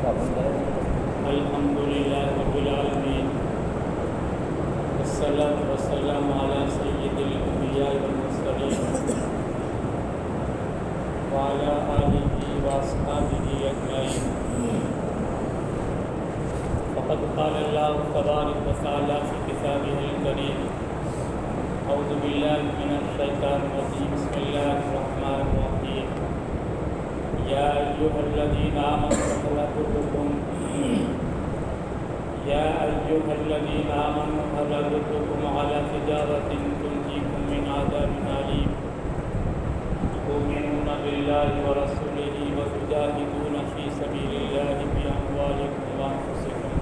الحمد لله رب العالمين والصلاة والسلام على سيد الأنبياء والمرسلين وعلى آله وأصحابه أجمعين. فقد قال الله تبارك وتعالى في كتابه الكريم: أعوذ بالله من الشيطان الرجيم، بسم الله الرحمن الرحيم. يا أيها الذين آمنوا هل أدلكم على تجارة تنجيكم من عذاب أليم تؤمنون بالله ورسوله وتجاهدون في سبيل الله بأموالكم وأنفسكم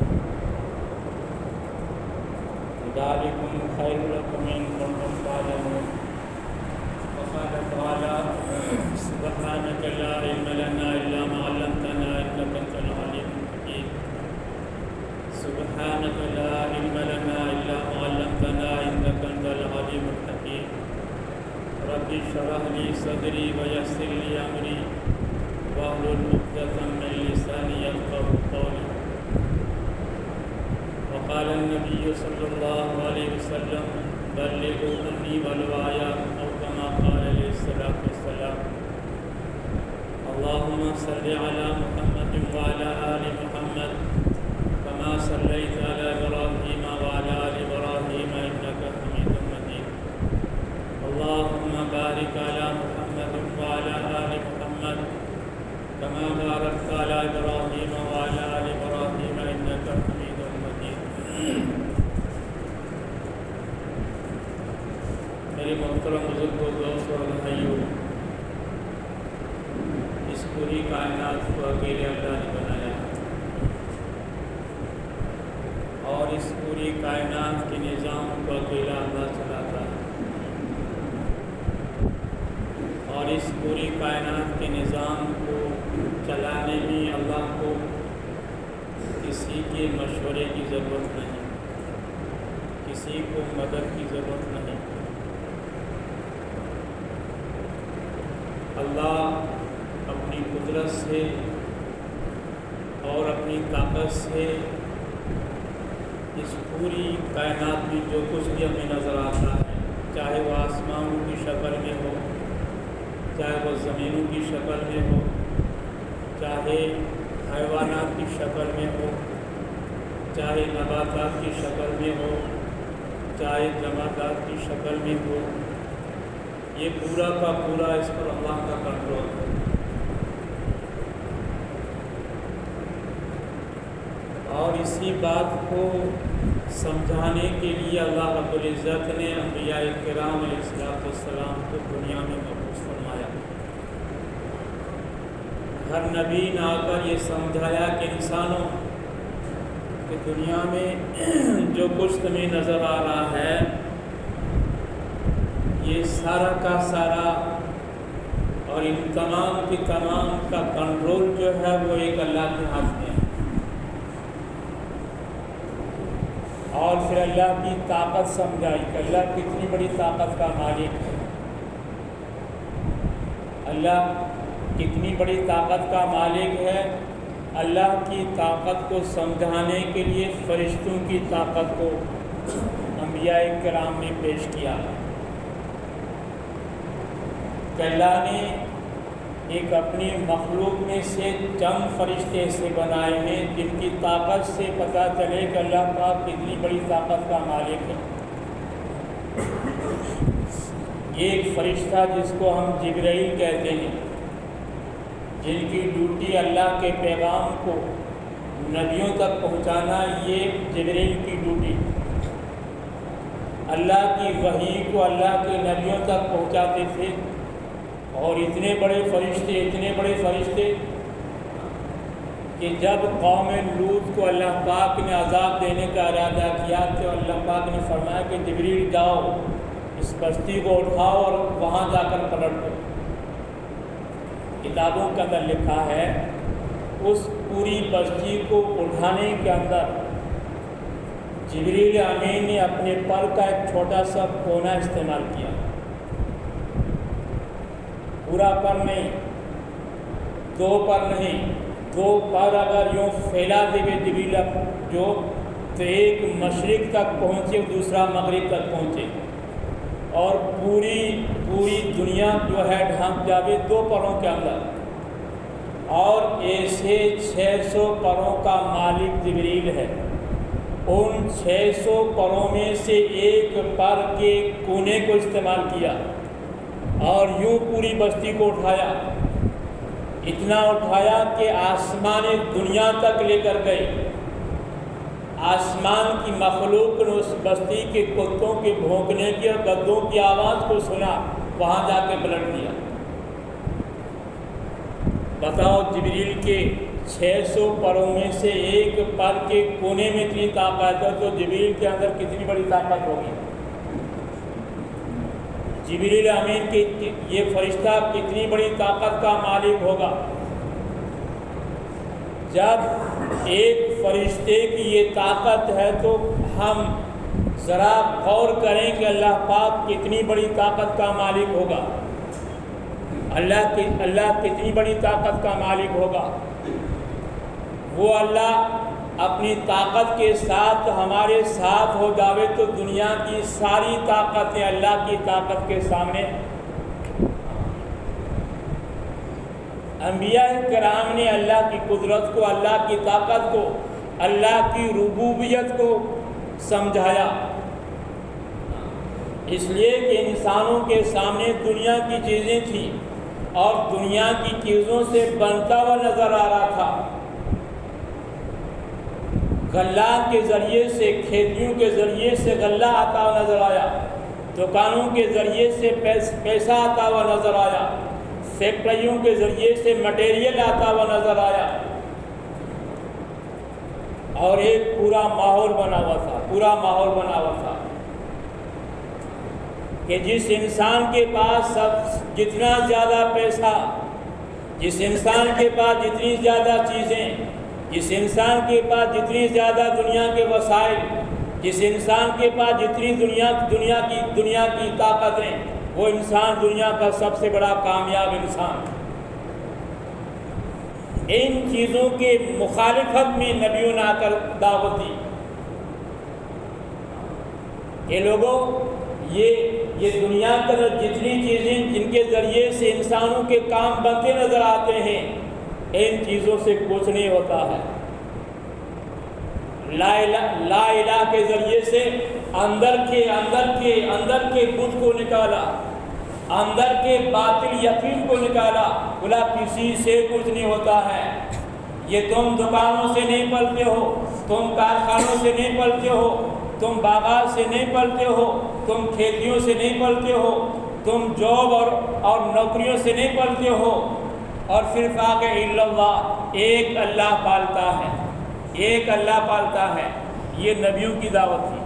ذلكم خير لكم إن كنتم تعلمون. وقال تعالى: سبحانك لا علم لنا إلا ما علمتنا إنك أنت العليم الحكيم. سبحانك لا علم لنا إلا ما علمتنا إنك أنت العليم الحكيم. رب اشرح لي صدري ويسر لي أمري واحلل عقدة من لساني يفقهوا قولي. وقال النبي صلى الله عليه وسلم: بلغوا عني ولو آية، أو كما قال عليه الصلاة والسلام. اللهم صل على محمد وعلى آل محمد كما صليت على إبراهيم وعلى آل إبراهيم إنك حميد مجيد. اللهم بارك على محمد وعلى آل محمد كما باركت على إبراهيم وعلى آل إبراهيم إنك حميد مجيد. میرے محترم بزرگوں، دوستوں اور بھائیوں، اس پوری کائنات کو اکیلے اللہ نے بنایا اور اس پوری کائنات کے نظام کو اکیلا اللہ چلاتا ہے، اور اس پوری کائنات کے نظام کو چلانے میں اللہ کو کسی کے مشورے کی ضرورت نہیں، کسی کو مدد کی ضرورت نہیں. اللہ اپنی قدرت سے اور اپنی طاقت سے اس پوری کائنات میں جو کچھ بھی ہمیں نظر آتا ہے، چاہے وہ آسمانوں کی شکل میں ہو، چاہے وہ زمینوں کی شکل میں ہو، چاہے حیوانات کی شکل میں ہو، چاہے نباتات کی شکل میں ہو، چاہے جمادات کی شکل میں ہو، یہ پورا کا پورا اس پر اللہ کا کنٹرول ہے. اور اسی بات کو سمجھانے کے لیے اللہ رب العزت نے انبیاء کرام علیہ السلام کو دنیا میں مبعوث فرمایا. ہر نبی نے آ کر یہ سمجھایا کہ انسانوں کہ دنیا میں جو کچھ تمہیں نظر آ رہا ہے، یہ سارا کا سارا اور ان تمام کی تمام کا کنٹرول جو ہے وہ ایک اللہ کے ہاتھ میں ہے. اور پھر اللہ کی طاقت سمجھائی کہ اللہ کتنی بڑی طاقت کا مالک ہے. اللہ کتنی بڑی طاقت کا مالک ہے. اللہ کی طاقت کو سمجھانے کے لیے فرشتوں کی طاقت کو انبیاء کرام نے پیش کیا کہ اللہ نے ایک اپنی مخلوق میں سے چند فرشتے ایسے بنائے ہیں جن کی طاقت سے پتہ چلے کہ اللہ پاک کتنی بڑی طاقت کا مالک ہے. ایک فرشتہ جس کو ہم جبرائیل کہتے ہیں، جن کی ڈیوٹی اللہ کے پیغام کو نبیوں تک پہنچانا، یہ جبرائیل کی ڈیوٹی. اللہ کی وحی کو اللہ کے نبیوں تک پہنچاتے تھے. اور اتنے بڑے فرشتے کہ جب قوم لوط کو اللہ پاک نے عذاب دینے کا ارادہ کیا تو اللہ پاک نے فرمایا کہ جبریل جاؤ، اس بستی کو اٹھاؤ اور وہاں جا کر پلٹ دو. کتابوں کے اندر لکھا ہے اس پوری بستی کو اٹھانے کے اندر جبریل امین نے اپنے پر کا ایک چھوٹا سا کونا استعمال کیا. پورا پر نہیں، دو پر نہیں، وہ پر اگر یوں پھیلا دے جبریل جو تو ایک مشرق تک پہنچے دوسرا مغرب تک پہنچے اور پوری دنیا جو ہے ڈھانپ جاوے 2 پروں کے اندر، اور ایسے 600 پروں کا مالک جبریل ہے۔ ان 600 پروں میں سے ایک پر کے کونے کو استعمال کیا اور یوں پوری بستی کو اٹھایا، اتنا اٹھایا کہ آسمان دنیا تک لے کر گئے۔ آسمان کی مخلوق نے اس بستی کے کتوں کے بھونکنے کی اور گدوں کی آواز کو سنا، وہاں جا کے پلٹ دیا۔ بتاؤ جبریل کے 600 پروں میں سے ایک پر کے کونے میں اتنی طاقت ہے تو جبریل کے اندر کتنی بڑی طاقت ہوگی؟ جبریل امین کی یہ فرشتہ کتنی بڑی طاقت کا مالک ہوگا؟ جب ایک فرشتے کی یہ طاقت ہے تو ہم ذرا غور کریں کہ اللہ پاک کتنی بڑی طاقت کا مالک ہوگا، اللہ کتنی بڑی طاقت کا مالک ہوگا۔ وہ اللہ اپنی طاقت کے ساتھ ہمارے ساتھ ہو جاوے تو دنیا کی ساری طاقتیں اللہ کی طاقت کے سامنے۔ انبیاء کرام نے اللہ کی قدرت کو، اللہ کی طاقت کو، اللہ کی ربوبیت کو سمجھایا، اس لیے کہ انسانوں کے سامنے دنیا کی چیزیں تھیں اور دنیا کی چیزوں سے بنتا ہوا نظر آ رہا تھا۔ غلات کے ذریعے سے، کھیتیوں کے ذریعے سے غلہ آتا ہوا نظر آیا، دکانوں کے ذریعے سے پیسہ آتا ہوا نظر آیا، فیکٹریوں کے ذریعے سے مٹیریل آتا ہوا نظر آیا، اور ایک پورا ماحول بنا ہوا تھا کہ جس انسان کے پاس جتنا زیادہ پیسہ، جس انسان کے پاس جتنی زیادہ چیزیں، جس انسان کے پاس جتنی زیادہ دنیا کے وسائل، جس انسان کے پاس جتنی دنیا کی طاقتیں، وہ انسان دنیا کا سب سے بڑا کامیاب انسان۔ ان چیزوں کے مخالفت میں نبیوں نے آ کر دعوت دی کہ لوگوں یہ دنیا کے جتنی چیزیں جن کے ذریعے سے انسانوں کے کام بنتے نظر آتے ہیں، ان چیزوں سے کچھ نہیں ہوتا ہے۔ لا الہ کے ذریعے سے اندر کے بت کو نکالا، اندر کے باطل یقین کو نکالا، بولا کسی سے کچھ نہیں ہوتا ہے۔ یہ تم دکانوں سے نہیں پلتے ہو، تم کارخانوں سے نہیں پلتے ہو، تم باغات سے نہیں پلتے ہو، تم کھیتیوں سے نہیں پلتے ہو، تم جاب اور نوکریوں سے نہیں پلتے ہو، اور صرف آگے الا اللہ، ایک اللہ پالتا ہے، ایک اللہ پالتا ہے۔ یہ نبیوں کی دعوت تھی،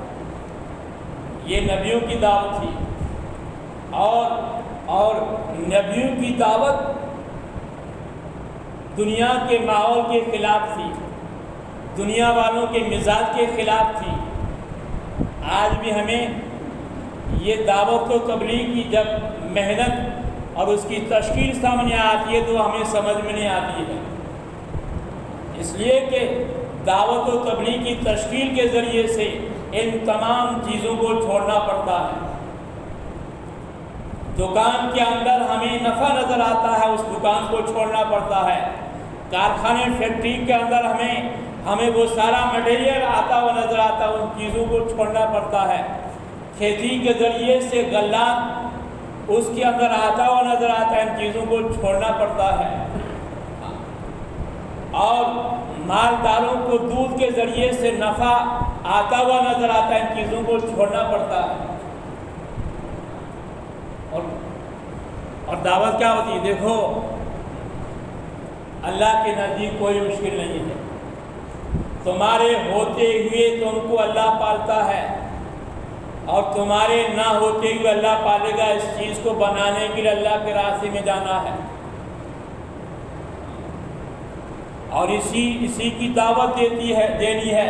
اور نبیوں کی دعوت دنیا کے ماحول کے خلاف تھی، دنیا والوں کے مزاج کے خلاف تھی۔ آج بھی ہمیں یہ دعوت و تبلیغ کی جب محنت اور اس کی تشکیل سامنے آتی ہے تو ہمیں سمجھ میں نہیں آتی ہے، اس لیے کہ دعوت و تبلیغ کی تشکیل کے ذریعے سے ان تمام چیزوں کو چھوڑنا پڑتا ہے۔ دکان کے اندر ہمیں نفع نظر آتا ہے، اس دکان کو چھوڑنا پڑتا ہے۔ کارخانے فیکٹری کے اندر ہمیں وہ سارا مٹیریل آتا ہوا نظر آتا ہے، ان چیزوں کو چھوڑنا پڑتا ہے۔ کھیتی کے ذریعے سے غلات اس کے اندر آتا ہوا نظر آتا ہے، ان چیزوں کو چھوڑنا پڑتا ہے۔ اور مالداروں کو دودھ کے ذریعے سے نفع آتا ہوا نظر آتا ہے، ان چیزوں کو چھوڑنا پڑتا ہے۔ اور دعوت کیا ہوتی ہے؟ دیکھو، اللہ کے نزدیک کوئی مشکل نہیں ہے، تمہارے ہوتے ہوئے تم کو اللہ پالتا ہے، اور تمہارے نہ ہوتے ہوئے اللہ پالے گا۔ اس چیز کو بنانے کے لیے اللہ کے راستے میں جانا ہے، اور اسی کی دعوت دینی ہے۔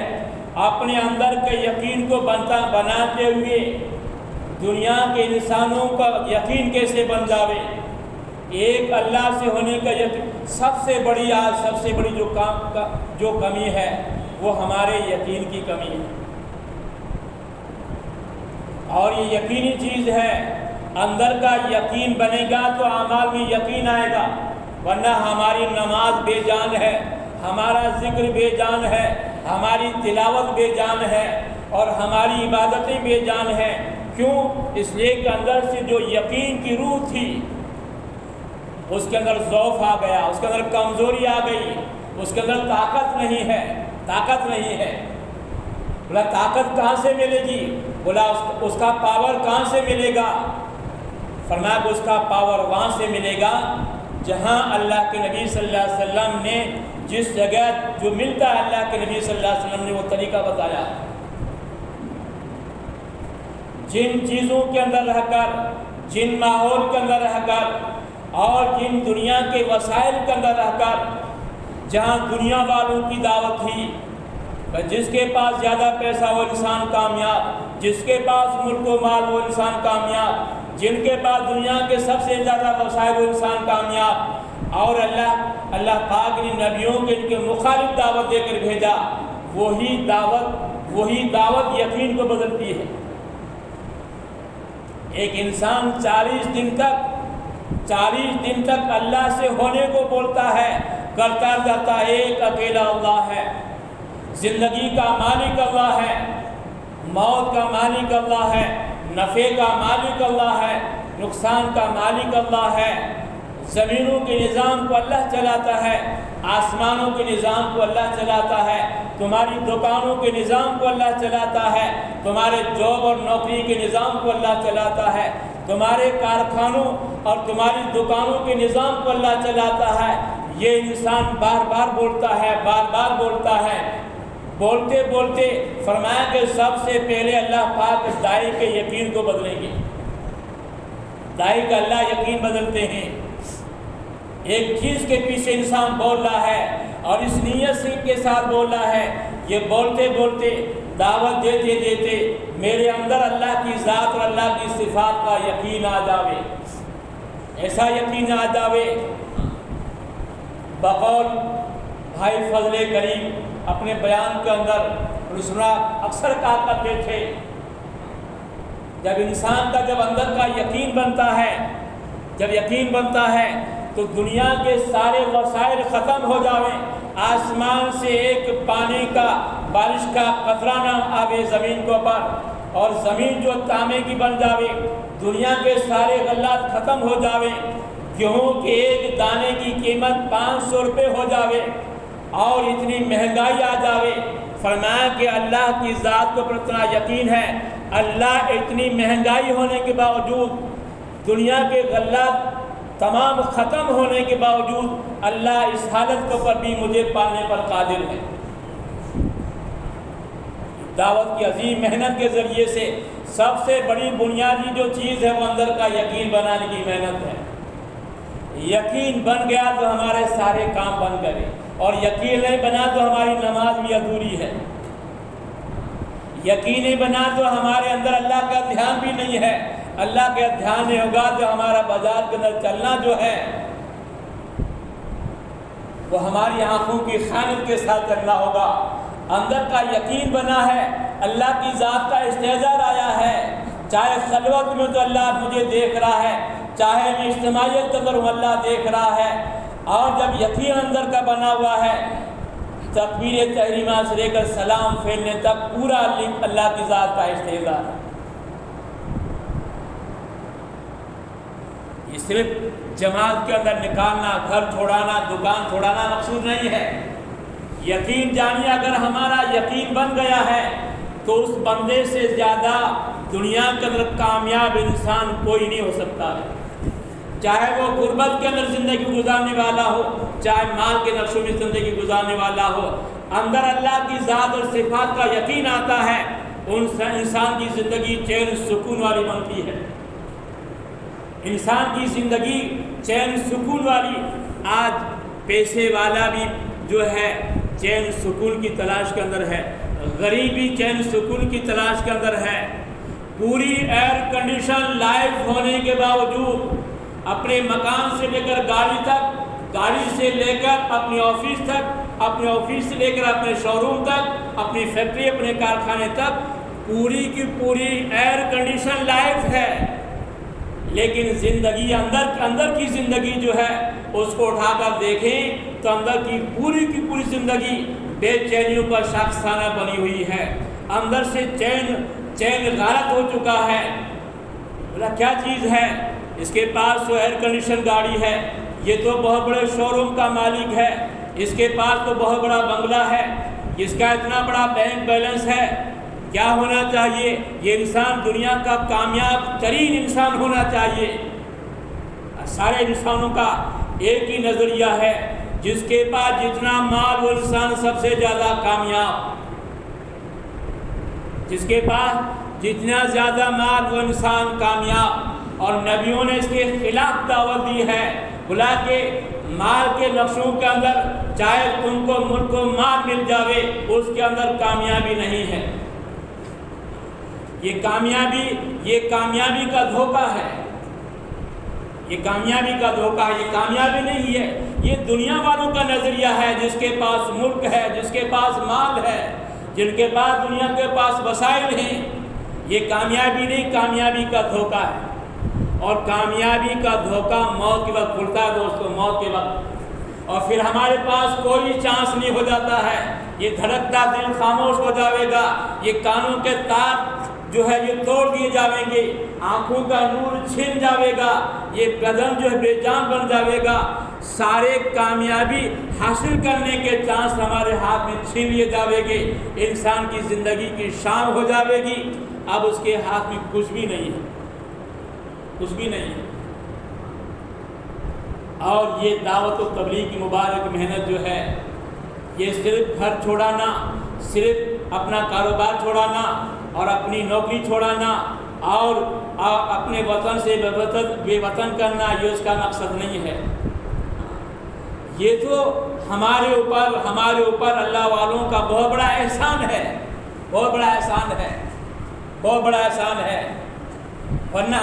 اپنے اندر کے یقین کو بناتے ہوئے دنیا کے انسانوں کا یقین کیسے بن جاوے، ایک اللہ سے ہونے کا یقین، سب سے بڑی جو کمی ہے وہ ہمارے یقین کی کمی ہے، اور یہ یقینی چیز ہے، اندر کا یقین بنے گا تو اعمال میں یقین آئے گا، ورنہ ہماری نماز بے جان ہے، ہمارا ذکر بے جان ہے، ہماری تلاوت بے جان ہے، اور ہماری عبادتیں بے جان ہیں۔ کیوں؟ اس لیے کہ اندر سے جو یقین کی روح تھی اس کے اندر ضعف آ گیا، اس کے اندر کمزوری آ گئی، اس کے اندر طاقت نہیں ہے۔ بولا طاقت کہاں سے ملے گی؟ بولا اس کا پاور کہاں سے ملے گا؟ فرمایا کہ اس کا پاور وہاں سے ملے گا جہاں اللہ کے نبی صلی اللہ علیہ وسلم نے جس جگہ جو ملتا ہے، اللہ کے نبی صلی اللہ علیہ وسلم نے وہ طریقہ بتایا۔ جن چیزوں کے اندر رہ کر، جن ماحول کے اندر رہ کر، اور جن دنیا کے وسائل کے اندر رہ کر، جہاں دنیا والوں کی دعوت تھی، جس کے پاس زیادہ پیسہ وہ انسان کامیاب، جس کے پاس ملک و مال وہ انسان کامیاب، جن کے پاس دنیا کے سب سے زیادہ وسائل وہ انسان کامیاب، اور اللہ پاک نے نبیوں کے ان کے مخالف دعوت دے کر بھیجا، وہی دعوت یقین کو بدلتی ہے۔ ایک انسان 40 دن تک اللہ سے ہونے کو بولتا ہے، کرتا جاتا ہے، ایک اکیلا اللہ ہے، زندگی کا مالک اللہ ہے، موت کا مالک اللہ ہے، نفع کا مالک اللہ ہے، نقصان کا مالک اللہ ہے، زمینوں کے نظام کو اللہ چلاتا ہے، آسمانوں کے نظام کو اللہ چلاتا ہے، تمہاری دکانوں کے نظام کو اللہ چلاتا ہے، تمہارے جاب اور نوکری کے نظام کو اللہ چلاتا ہے، تمہارے کارخانوں اور تمہاری دکانوں کے نظام کو اللہ چلاتا ہے۔ یہ انسان بار بار بولتا ہے، بولتے بولتے فرمایا کہ سب سے پہلے اللہ پاک دائی کے یقین کو بدلیں گے۔ دائی کا اللہ یقین بدلتے ہیں۔ ایک چیز کے پیچھے انسان بول رہا ہے اور اس نیت سے کے ساتھ بول رہا ہے، یہ بولتے بولتے دعوت دیتے دیتے میرے اندر اللہ کی ذات اور اللہ کی صفات کا یقین آ جاوے، ایسا یقین آ جاوے۔ بقول بھائی فضل کریم اپنے بیان کے اندر رسولہ اکثر کہا کرتے تھے، جب انسان کا جب اندر کا یقین بنتا ہے تو دنیا کے سارے وسائل ختم ہو جاویں، آسمان سے ایک پانی کا بارش کا قطرہ نہ آوے زمین کے اوپر، اور زمین جو تانبے کی بن جاوے، دنیا کے سارے غلات ختم ہو جاوے، گیہوں کے ایک دانے کی قیمت 500 روپے ہو جاوے، اور اتنی مہنگائی آ جاوے۔ فرمایا کہ اللہ کی ذات کو پر اتنا یقین ہے، اللہ اتنی مہنگائی ہونے کے باوجود، دنیا کے غلات تمام ختم ہونے کے باوجود، اللہ اس حالت کے اوپر بھی مجھے پالنے پر قادر ہے۔ دعوت کی عظیم محنت کے ذریعے سے سب سے بڑی بنیادی جو چیز ہے وہ اندر کا یقین بنانے کی محنت ہے۔ یقین بن گیا تو ہمارے سارے کام بن گئے، اور یقین نہیں بنا تو ہماری نماز بھی ادھوری ہے، یقین نہیں بنا تو ہمارے اندر اللہ کا دھیان بھی نہیں ہے، اللہ کا دھیان نہیں ہوگا تو ہمارا بازار کے اندر چلنا جو ہے وہ ہماری آنکھوں کی خیانت کے ساتھ چلنا ہوگا۔ اندر کا یقین بنا ہے، اللہ کی ذات کا استحضار آیا ہے، چاہے خلوت میں تو اللہ مجھے دیکھ رہا ہے، چاہے میں اجتماعیت کے اندر ہوں اللہ دیکھ رہا ہے، اور جب یقین اندر کا بنا ہوا ہے، تکبیر تحریمہ سے لے کر سلام پھیرنے تک پورا لنک اللہ کی ذات کا استحضار ہے۔ یہ صرف جماعت کے اندر نکالنا، گھر چھوڑانا، دکان چھوڑانا مقصود نہیں ہے۔ یقین جانیے، اگر ہمارا یقین بن گیا ہے تو اس بندے سے زیادہ دنیا کے اندر کامیاب انسان کوئی نہیں ہو سکتا ہے، چاہے وہ غربت کے اندر زندگی گزارنے والا ہو، چاہے مال کے نقشوں میں زندگی گزارنے والا ہو، اندر اللہ کی ذات اور صفات کا یقین آتا ہے، ان انسان کی زندگی چین سکون والی بنتی ہے، انسان کی زندگی چین سکون والی۔ آج پیسے والا بھی جو ہے چین سکون کی تلاش کے اندر ہے، غریب بھی چین سکون کی تلاش کے اندر ہے، پوری ایئر کنڈیشن لائف ہونے کے باوجود، اپنے مکان سے لے کر گاڑی تک گاڑی سے لے کر اپنی آفس تک، اپنے آفس سے لے کر اپنے شو روم تک، اپنی فیکٹری، اپنے کارخانے تک پوری کی پوری ایئر کنڈیشن لائف ہے، لیکن زندگی اندر کی زندگی جو ہے اس کو اٹھا کر دیکھیں تو اندر کی پوری زندگی بے چینیوں کا شاخسانہ بنی ہوئی ہے، اندر سے چین غارت ہو چکا ہے۔ بولا کیا چیز ہے؟ اس کے پاس تو ایئر کنڈیشن گاڑی ہے، یہ تو بہت بڑے شو روم کا مالک ہے، اس کے پاس تو بہت بڑا بنگلہ ہے، اس کا اتنا بڑا بینک بیلنس ہے۔ کیا ہونا چاہیے؟ یہ انسان دنیا کا کامیاب ترین انسان ہونا چاہیے۔ سارے انسانوں کا ایک ہی نظریہ ہے، جس کے پاس جتنا مال وہ انسان سب سے زیادہ کامیاب، جس کے پاس جتنا زیادہ مال وہ انسان کامیاب۔ اور نبیوں نے اس کے خلاف دعوت دی ہے، بلا کہ مال کے نقشوں کے اندر چاہے تم کو ملک و مال مل جاوے، اس کے اندر کامیابی نہیں ہے۔ یہ کامیابی کا دھوکہ ہے، یہ کامیابی کا دھوکہ ہے، یہ کامیابی نہیں ہے۔ یہ دنیا والوں کا نظریہ ہے، جس کے پاس ملک ہے، جس کے پاس مال ہے، جن کے پاس دنیا کے پاس وسائل ہیں۔ یہ کامیابی نہیں، کامیابی کا دھوکہ ہے، اور کامیابی کا دھوکہ موت کے وقت کھلتا ہے دوستو، موت کے وقت، اور پھر ہمارے پاس کوئی چانس نہیں ہو جاتا ہے۔ یہ دھڑکتا دل خاموش ہو جاوے گا، یہ کانوں کے تار جو ہے یہ توڑ دیے جاویں گے، آنکھوں کا نور چھن جاوے گا، یہ بدن جو ہے بے جان بن جاوے گا، سارے کامیابی حاصل کرنے کے چانس ہمارے ہاتھ میں چھین لیے جاوے گے، انسان کی زندگی کی شام ہو جاوے گی، اب اس کے ہاتھ میں کچھ بھی نہیں ہے، کچھ بھی نہیں ہے۔ اور یہ دعوت و تبلیغ کی مبارک محنت جو ہے، یہ صرف گھر چھوڑانا، صرف اپنا کاروبار چھوڑانا اور اپنی نوکری چھوڑانا اور اپنے وطن سے بے وطن کرنا، یہ اس کا مقصد نہیں ہے۔ یہ تو ہمارے اوپر اللہ والوں کا بہت بڑا احسان ہے، بہت بڑا احسان ہے، بہت بڑا احسان ہے۔ ورنہ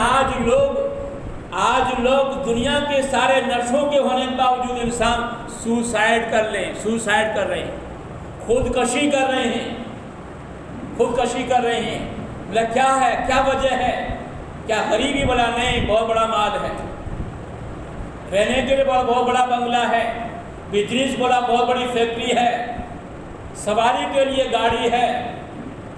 آج لوگ دنیا کے سارے نقشوں کے ہونے کے باوجود انسان سوسائڈ کر رہے ہیں، خودکشی کر رہے ہیں، بولا کیا ہے، کیا وجہ ہے؟ کیا غریبی؟ بولا نہیں، بہت بڑا مال ہے، رہنے کے لیے بہت بڑا بنگلہ ہے، بزنس بولا بہت بڑی فیکٹری ہے، سواری کے لیے گاڑی ہے،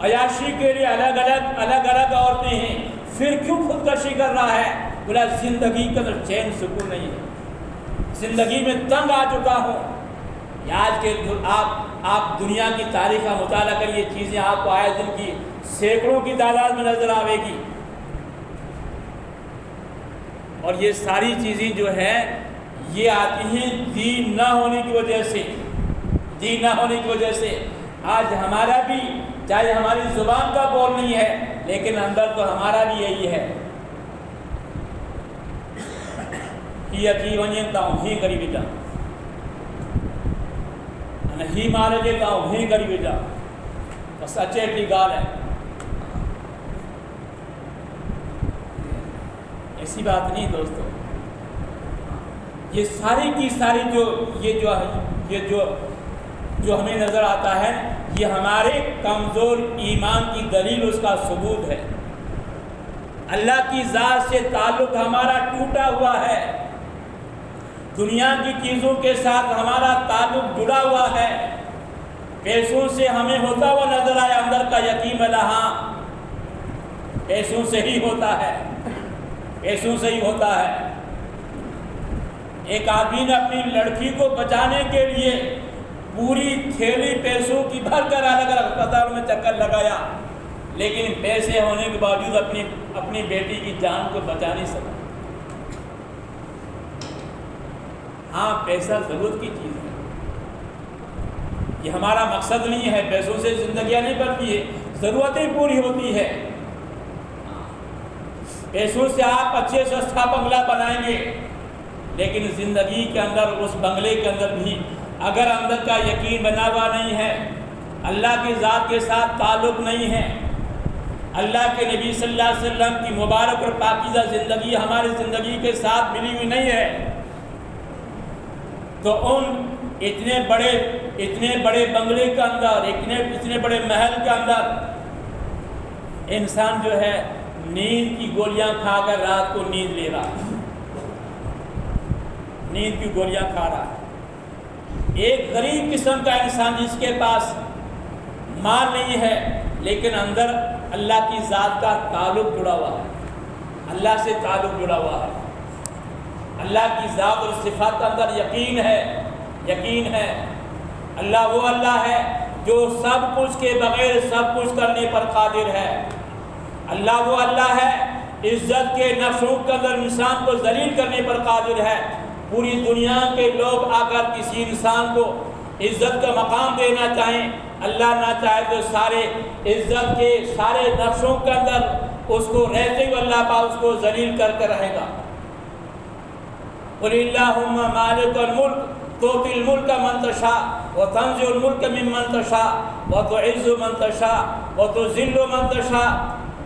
عیاشی کے لیے الگ الگ عورتیں ہیں، پھر کیوں خودکشی کر رہا ہے؟ بولا زندگی کے اندر چین سکون نہیں ہے، زندگی میں تنگ آ چکا ہوں۔ آج کے آپ دنیا کی تاریخ کا مطالعہ کر، یہ چیزیں آپ کو آئے دن کی سینکڑوں کی تعداد میں نظر آئے گی، اور یہ ساری چیزیں جو ہے یہ آتی ہیں دین نہ ہونے کی وجہ سے۔ آج ہمارا بھی، چاہے ہماری زبان کا بول نہیں ہے، لیکن اندر تو ہمارا بھی یہی ہے، ہی ونیتا ہوں، ہی غریبی جا، ہی مارے دیتا ہوں، ہی غریبی جا، بس اچھے ٹی گال ہے، ایسی بات نہیں دوستو۔ یہ ساری کی ساری جو ہمیں نظر آتا ہے، یہ ہمارے کمزور ایمان کی دلیل، اس کا ثبوت ہے۔ اللہ کی ذات سے تعلق ہمارا ٹوٹا ہوا ہے، دنیا کی چیزوں کے ساتھ ہمارا تعلق جڑا ہوا ہے، پیسوں سے ہمیں ہوتا ہوا نظر آیا، اندر کا یقین ہاں پیسوں سے ہی ہوتا ہے، پیسوں سے ہی ہوتا ہے۔ ایک آدمی نے اپنی لڑکی کو بچانے کے لیے پوری تھیلی پیسوں کی بھر کر الگ الگ اسپتالوں میں چکر لگایا، لیکن پیسے ہونے کے باوجود اپنی بیٹی کی جان کو بچا نہیں سکا۔ ہاں، پیسہ ضرورت کی چیز ہے، یہ ہمارا مقصد نہیں ہے، پیسوں سے زندگیاں نہیں بنتی ہے، ضرورتیں پوری ہوتی ہے۔ پیسوں سے آپ اچھے سستا بنگلہ بنائیں گے، لیکن زندگی کے اندر، اس بنگلے کے اندر بھی اگر اندر کا یقین بنا ہوا نہیں ہے، اللہ کی ذات کے ساتھ تعلق نہیں ہے، اللہ کے نبی صلی اللہ علیہ وسلم کی مبارک اور پاکیزہ زندگی ہماری زندگی کے ساتھ ملی ہوئی نہیں ہے، تو ان اتنے بڑے بنگلے کے اندر، اتنے بڑے محل کے اندر انسان جو ہے نیند کی گولیاں کھا کر رات کو نیند لے رہا ہے، نیند کی گولیاں کھا رہا ہے۔ ایک غریب قسم کا انسان جس کے پاس مال نہیں ہے لیکن اندر اللہ کی ذات کا تعلق جڑا ہوا ہے، اللہ سے تعلق جڑا ہوا ہے، اللہ کی ذات اور صفات کے اندر یقین ہے۔ اللہ وہ اللہ ہے جو سب کچھ کے بغیر سب کچھ کرنے پر قادر ہے۔ اللہ وہ اللہ ہے عزت کے نفسوں کے اندر انسان کو ذلیل کرنے پر قادر ہے۔ پوری دنیا کے لوگ آ کر کسی انسان کو عزت کا مقام دینا چاہیں، اللہ نہ چاہے تو سارے عزت کے سارے نفسوں کے اندر اس کو رہتے ہوئے اللہ پاک اس کو ذلیل کر کے رہے گا۔ قل اللہم مالک الملک تؤتی الملک من تشاء وتنزع الملک ممن تشاء وتعز من تشاء وتذل من تشاء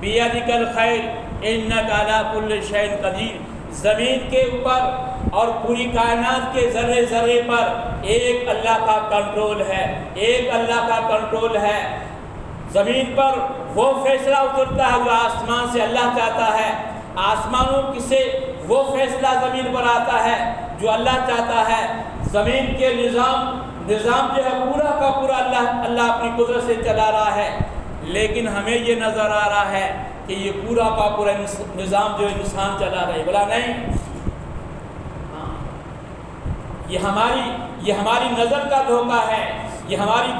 بیدک الخیر انک علی کل شیء قدیر۔ زمین کے اوپر اور پوری کائنات کے ذرے ذرے پر ایک اللہ کا کنٹرول ہے، ایک اللہ کا کنٹرول ہے۔ زمین پر وہ فیصلہ اترتا ہے جو آسمان سے اللہ چاہتا ہے، آسمانوں سے وہ فیصلہ زمین پر آتا ہے جو اللہ چاہتا ہے۔ زمین کے نظام جو ہے پورا کا پورا اللہ اپنی قدرت سے چلا رہا ہے، لیکن ہمیں یہ نظر آ رہا ہے کہ یہ پورا کا پورا نظام جو انسان چلا رہے، بولا نہیں، یہ ہماری نظر کا دھوکہ ہے، یہ ہماری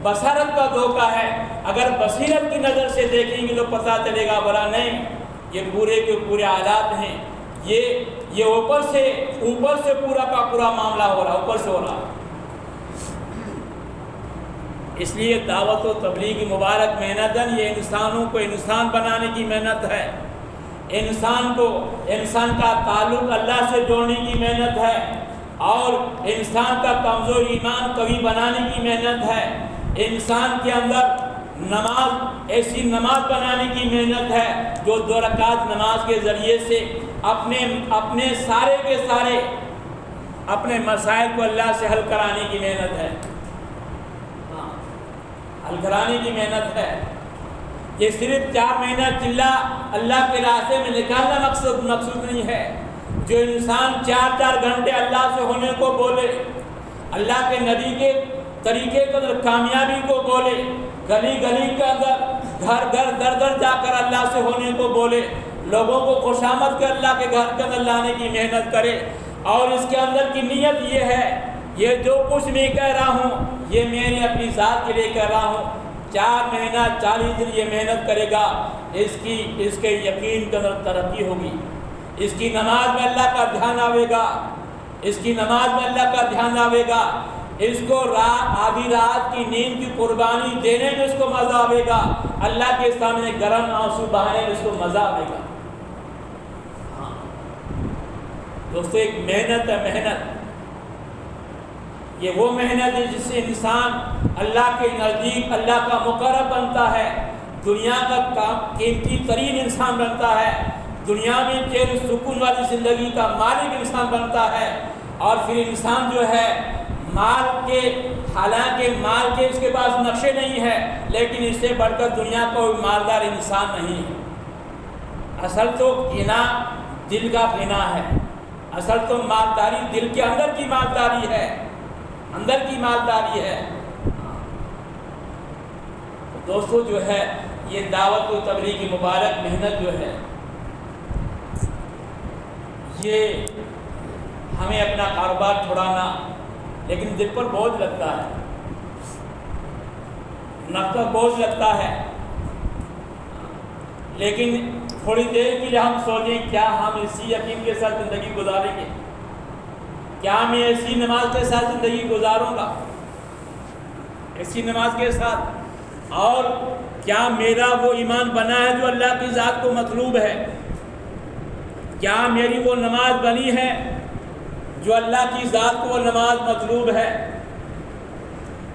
بصارت کا دھوکہ ہے۔ اگر بصیرت کی نظر سے دیکھیں گے تو پتہ چلے گا، بولا نہیں، یہ پورے کے پورے حالات ہیں، یہ اوپر سے پورا کا پورا معاملہ ہو رہا، اوپر سے ہو رہا۔ اس لیے دعوت و تبلیغ مبارک محنت یہ انسانوں کو انسان بنانے کی محنت ہے، انسان کا تعلق اللہ سے جوڑنے کی محنت ہے، اور انسان کا کمزور ایمان قوی بنانے کی محنت ہے، انسان کے اندر ایسی نماز بنانے کی محنت ہے جو 2 رکعت نماز کے ذریعے سے اپنے سارے کے سارے اپنے مسائل کو اللہ سے حل کرانے کی محنت ہے، حل کرانے کی محنت ہے۔ یہ صرف 4 مہینہ چلا اللہ کے راستے میں نکالنا مقصود نہیں ہے۔ جو انسان 4 گھنٹے اللہ سے ہونے کو بولے، اللہ کے نبی کے طریقے کے اندر کامیابی کو بولے، گلی کے اندر گھر در جا کر اللہ سے ہونے کو بولے، لوگوں کو خوشامد کر اللہ کے گھر کے اندر لانے کی محنت کرے، اور اس کے اندر کی نیت یہ ہے، یہ جو کچھ میں کہہ رہا ہوں یہ میں نے اپنی ذات کے لیے کہہ رہا ہوں۔ 4 مہینہ 40 دن یہ محنت کرے گا، اس کے یقین کے اندر ترقی ہوگی، اس کی نماز میں اللہ کا دھیان آئے گا، اس کو آدھی رات کی نیند کی قربانی دینے میں اس کو مزہ آئے گا، اللہ کے سامنے گرم آنسو بہانے میں اس کو مزہ آئے گا۔ دوستو ایک محنت ہے، یہ وہ محنت ہے جس سے انسان اللہ کے نزدیک اللہ کا مقرب بنتا ہے، دنیا کا قیمتی ترین انسان بنتا ہے، دنیا میں چین سکون والی زندگی کا مالک انسان بنتا ہے، اور پھر انسان جو ہے حالانکہ مال کے اس کے پاس نقشے نہیں ہے، لیکن اس سے بڑھ کر دنیا کا کوئی مالدار انسان نہیں ہے۔ اصل تو غنا دل کا غنا ہے، اصل تو مالداری دل کے اندر کی مالداری ہے، دوستو جو ہے یہ دعوت و تبلیغ کی مبارک محنت جو ہے یہ ہمیں اپنا کاروبار چھوڑانا، لیکن دل پر بوجھ لگتا ہے، نفس پر بوجھ لگتا ہے، لیکن تھوڑی دیر کے لیے ہم سوچیں کیا ہم اسی یقین کے ساتھ زندگی گزاریں گے؟ کیا میں ایسی نماز کے ساتھ زندگی گزاروں گا؟ ایسی نماز کے ساتھ؟ اور کیا میرا وہ ایمان بنا ہے جو اللہ کی ذات کو مطلوب ہے؟ کیا میری وہ نماز بنی ہے جو اللہ کی ذات کو وہ نماز مطلوب ہے؟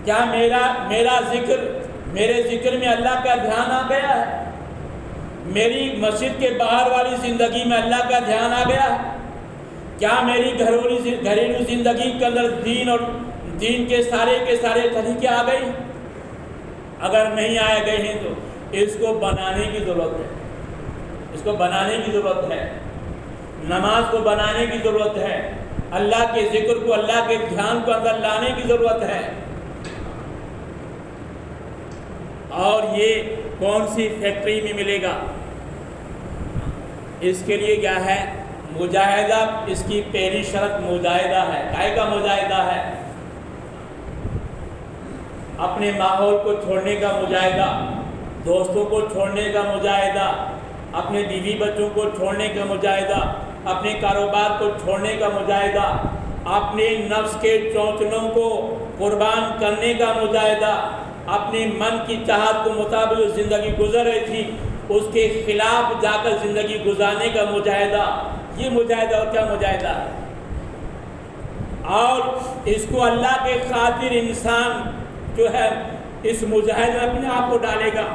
کیا میرے ذکر میں اللہ کا دھیان آ گیا ہے؟ میری مسجد کے باہر والی زندگی میں اللہ کا دھیان آ گیا ہے؟ کیا میری گھریلو زندگی کے اندر دین کے سارے طریقے آ گئے؟ اگر نہیں آئے گئے ہیں تو اس کو بنانے کی ضرورت ہے، نماز کو بنانے کی ضرورت ہے، اللہ کے ذکر کو، اللہ کے دھیان کو اندر لانے کی ضرورت ہے۔ اور یہ کون سی فیکٹری میں ملے گا؟ اس کے لیے کیا ہے؟ مجاہدہ۔ اس کی پہلی شرط مجاہدہ ہے۔ کائے کا مجاہدہ ہے؟ اپنے ماحول کو چھوڑنے کا مجاہدہ، دوستوں کو چھوڑنے کا مجاہدہ، اپنے بیوی بچوں کو چھوڑنے کا مجاہدہ، اپنے کاروبار کو چھوڑنے کا مجاہدہ، اپنے نفس کے چونچلوں کو قربان کرنے کا مجاہدہ، اپنے من کی چاہت کے مطابق زندگی گزر رہی تھی اس کے خلاف جا کر زندگی گزارنے کا مجاہدہ۔ یہ مجاہدہ اور کیا مجاہدہ ہے؟ اور اس کو اللہ کے خاطر انسان جو ہے اس مجاہدے میں اپنے آپ کو ڈالے گا۔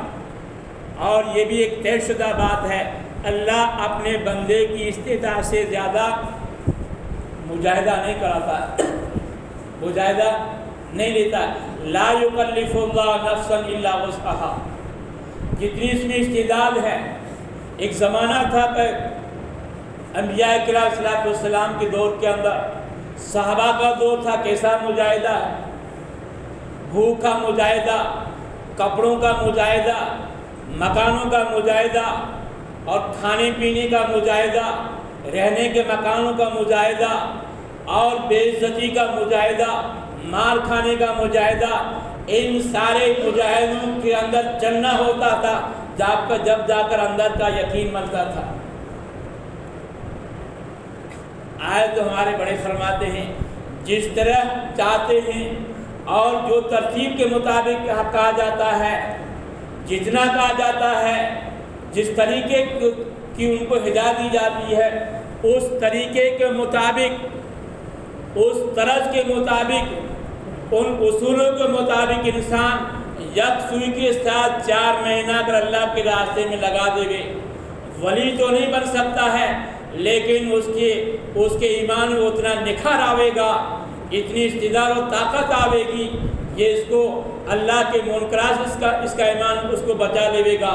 اور یہ بھی ایک طے شدہ بات ہے، اللہ اپنے بندے کی استطاعت سے زیادہ مجاہدہ نہیں کراتا، مجاہدہ نہیں لیتا۔ لا یکلف اللہ نفسا الا وسعها، جتنی اس میں استعداد ہے۔ ایک زمانہ تھا کہ انبیاء کرام صلی اللہ علیہ وسلم کے دور کے اندر، صحابہ کا دور تھا، کیسا مجاہدہ ہے؟ بھوک کا مجاہدہ، کپڑوں کا مجاہدہ، مکانوں کا مجاہدہ، اور کھانے پینے کا مجاہدہ، رہنے کے مکانوں کا مجاہدہ، اور بے عزتی کا مجاہدہ، مار کھانے کا مجاہدہ۔ ان سارے مجاہدوں کے اندر چلنا ہوتا تھا جب جا کر اندر کا یقین بنتا تھا۔ آئے تو ہمارے بڑے فرماتے ہیں جس طرح چاہتے ہیں اور جو ترتیب کے مطابق کہا جاتا ہے، جتنا کہا جاتا ہے، جس طریقے کی ان کو ہدایت دی جاتی ہے، اس طریقے کے مطابق، اس طرز کے مطابق، ان اصولوں کے مطابق انسان یکسوئی کے ساتھ 4 مہینہ اگر اللہ کے راستے میں لگا دے گے، ولی تو نہیں بن سکتا ہے، لیکن اس کے ایمان میں اتنا نکھار آئے گا، اتنی استعداد و طاقت آئے گی، یہ اس کو اللہ کے منکرات سے اس کا ایمان اس کو بچا لے گا،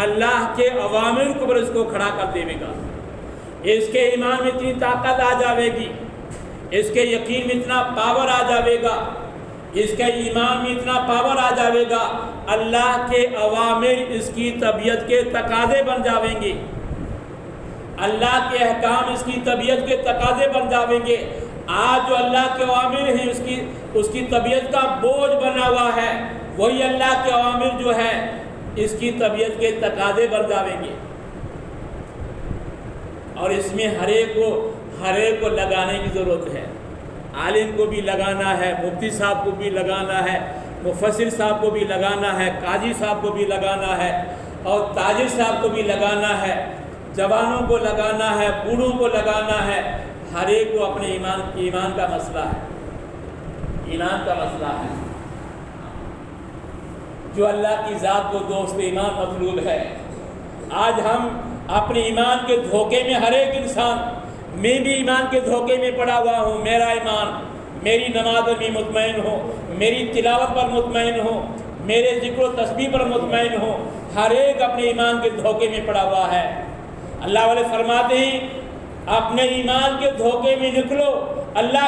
اللہ کے اوامر کو پر اس کو کھڑا کر دے گا۔ اس کے ایمان میں اتنی طاقت آ جاوے گی، اس کے یقین میں اتنا پاور آ جاوے گا، اس کے ایمان میں اتنا پاور آ جاوے گا، اللہ کے اوامر اس کی طبیعت کے تقاضے بن جاویں گے، اللہ کے احکام اس کی طبیعت کے تقاضے بن جاویں گے۔ آج جو اللہ کے اوامر ہیں اس کی طبیعت کا بوجھ بنا ہوا ہے، وہی اللہ کے اوامر جو ہے اس کی طبیعت کے تقاضے بن جاویں گے۔ اور اس میں ہر ایک کو لگانے کی ضرورت ہے، عالم کو بھی لگانا ہے، مفتی صاحب کو بھی لگانا ہے، مفسر صاحب کو بھی لگانا ہے، قاضی صاحب کو بھی لگانا ہے، اور تاجر صاحب کو بھی لگانا ہے، جوانوں کو لگانا ہے، بوڑھوں کو لگانا ہے۔ ہر ایک کو اپنے ایمان کا مسئلہ ہے، ایمان کا مسئلہ ہے۔ جو اللہ کی ذات کو دوست ایمان مطلوب ہے۔ آج ہم اپنے ایمان کے دھوکے میں، ہر ایک انسان، میں بھی ایمان کے دھوکے میں پڑا ہوا ہوں، میرا ایمان، میری نماز میں مطمئن ہو، میری تلاوت پر مطمئن ہو، میرے ذکر و تسبیح پر مطمئن ہو، ہر ایک اپنے ایمان کے دھوکے میں پڑا ہوا ہے۔ اللہ والے فرماتے ہیں اپنے ایمان کے دھوکے میں نکلو، اللہ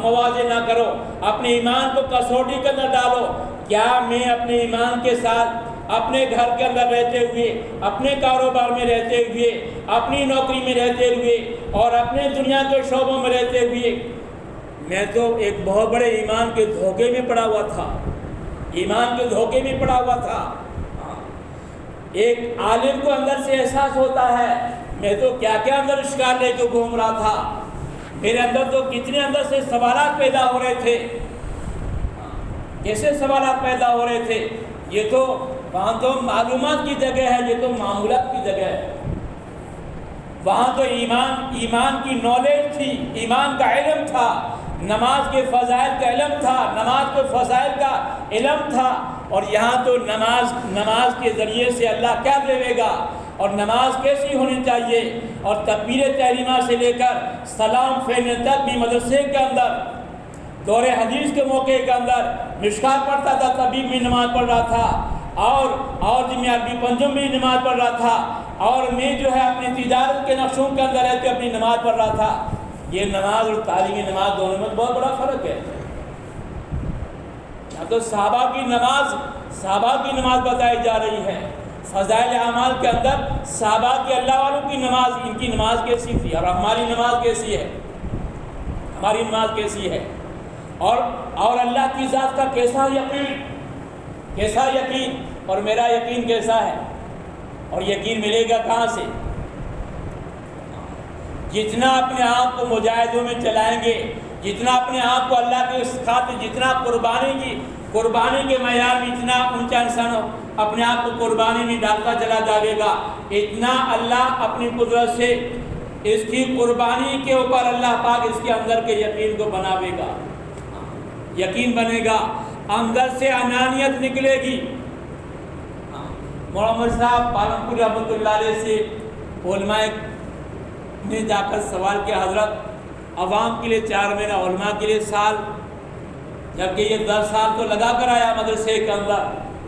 موازنہ نہ کرو، اپنے ایمان کو کسوٹی کے اندر ڈالو۔ کیا میں اپنے ایمان کے ساتھ اپنے گھر کے اندر رہتے ہوئے، اپنے کاروبار میں رہتے ہوئے، اپنی نوکری میں رہتے ہوئے، اور اپنے دنیا کے شعبوں میں رہتے ہوئے، میں تو ایک بہت بڑے ایمان کے دھوکے میں پڑا ہوا تھا، ایمان کے دھوکے میں پڑا ہوا تھا۔ ایک عالم کو اندر سے احساس ہوتا ہے میں تو کیا کیا اندر اشکال لے کے گھوم رہا تھا، میرے اندر تو کتنے اندر سے سوالات پیدا ہو رہے تھے، کیسے سوالات پیدا ہو رہے تھے۔ یہ تو وہاں تو معلومات کی جگہ ہے، یہ تو معمولات کی جگہ ہے۔ وہاں تو ایمان کی نالج تھی، ایمان کا علم تھا، نماز کے فضائل کا علم تھا، نماز کے فضائل کا علم تھا۔ اور یہاں تو نماز کے ذریعے سے اللہ کیا دے گا، اور نماز کیسی ہونی چاہیے، اور تکبیر تحریمہ سے لے کر سلام پھیرنے تک بھی مدرسے کے اندر دور حدیث کے موقع کے اندر مشکات پڑھتا تھا، تبھی بھی نماز پڑھ رہا تھا، اور جب میں عربی پنجم بھی نماز پڑھ رہا تھا، اور میں جو ہے اپنی تجارت کے نقشوں کے اندر رہتے اپنی نماز پڑھ رہا تھا۔ یہ نماز اور تعلیمی نماز دونوں میں بہت بڑا فرق ہے۔ تو صحابہ کی نماز بتائی جا رہی ہے، فضائل اعمال کے اندر صحابہ کے اللہ والوں کی نماز، ان کی نماز کیسی تھی اور ہماری نماز کیسی ہے، ہماری نماز کیسی ہے، اور اللہ کی ذات کا کیسا یقین اور میرا یقین کیسا ہے، اور یقین ملے گا کہاں سے؟ جتنا اپنے آپ کو مجاہدوں میں چلائیں گے، جتنا اپنے آپ کو اللہ کے خاطر جتنا قربانی کے معیار میں جتنا اونچا انسان اپنے آپ کو قربانی میں ڈالتا چلا جائے گا، اتنا اللہ اپنی قدرت سے اس کی قربانی کے اوپر اللہ پاک اس کے اندر کے یقین کو بناوے گا، یقین بنے گا، اندر سے انانیت نکلے گی۔ محمد صاحب پالنپور رحمۃ اللہ علیہ سے علماء نے جا کر سوال کیا، حضرت عوام کے لیے 4 مہینہ، علماء کے لیے سال، جبکہ یہ 10 سال تو لگا کر آیا مدرسے کے اندر۔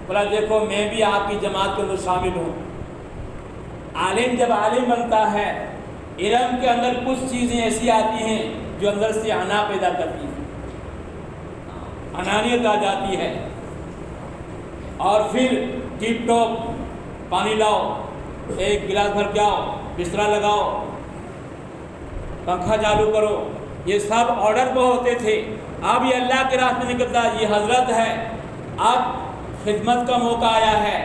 بولا دیکھو میں بھی آپ کی جماعت کے اندر شامل ہوں۔ عالم جب عالم بنتا ہے، علم کے اندر کچھ چیزیں ایسی آتی ہیں جو اندر سے انا پیدا کرتی ہیں، انانیت آ جاتی ہے، اور پھر ٹیپ ٹاپ پانی لاؤ، ایک گلاس بھر کے آؤ، بستر لگاؤ، پنکھا چالو کرو، یہ سب آرڈر پہ ہوتے تھے۔ اب یہ اللہ کے راستے میں نکلتا، یہ حضرت ہے، اب خدمت کا موقع آیا ہے،